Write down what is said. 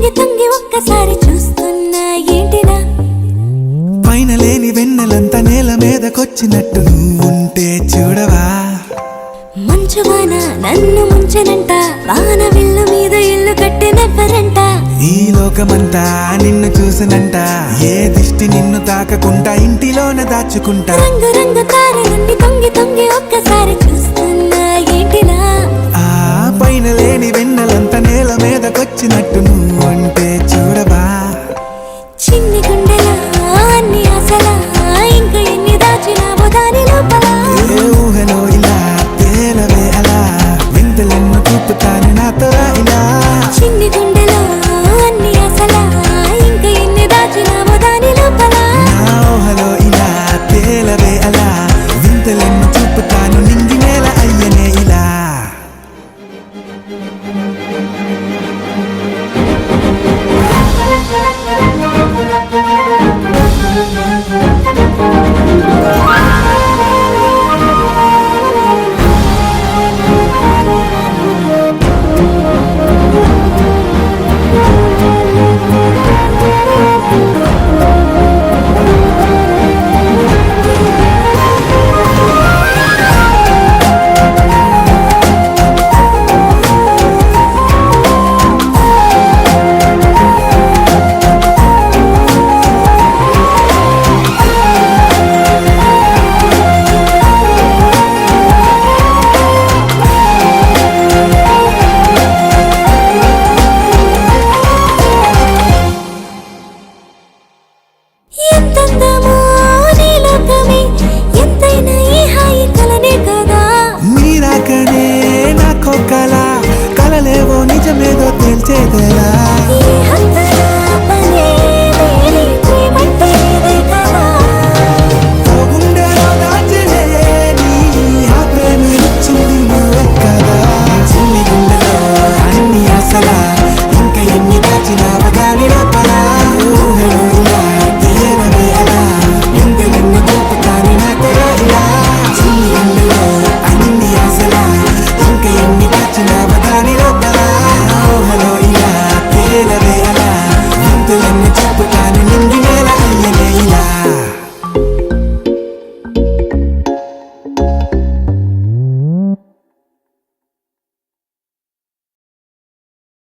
తొంగి తొంగి ఒక్కసారి చూస్తున్నా ఏంటినా పైన లేని వెన్నెలంతా నేల మీదకొచ్చినట్టు నువ్వుంటే చూడవా మంచువాన నన్ను ముంచనంట వాన విల్లు మీద ఇల్లు కట్టినెవ్వరంట ఈ లోకమంతా నిన్ను చూసనంట ఏ దిష్టి నిన్ను తాకకుండా ఇంటిలోన దాచుకుంటా రంగు రంగు తారలన్నీ తొంగి తొంగి ఒక్కసారి చూస్తున్నా ఏంటినా ఆ పైన లేని వెన్నెలంతా నేల మీదకొచ్చినట్టు నువ్వుంటే చూడవా చిన్ని గుండెలా అన్ని ఆశలా ఇంకా ఎన్ని దాచినావో దాని లోపల ఏ ఊహలో ఇలా తేలవే అలా వింతలెన్ను చూపుతాను నాతో ఇలా చిన్ని గుండెలో అన్ని ఆశలా ఇంకా ఎన్ని దాచినావో దాని లోపల నా ఊహలో ఇలా తేలవే అలా వింతలెన్ను చూపుతాను నింగి నేల అయ్యనే ఇలా ఎంతందమో నీ లోకమే ఎంతైనా ఈ హాయి కలనే కదా నీరాకనే నాకో కళ కలలేవో నిజమేదో తేల్చేదేలా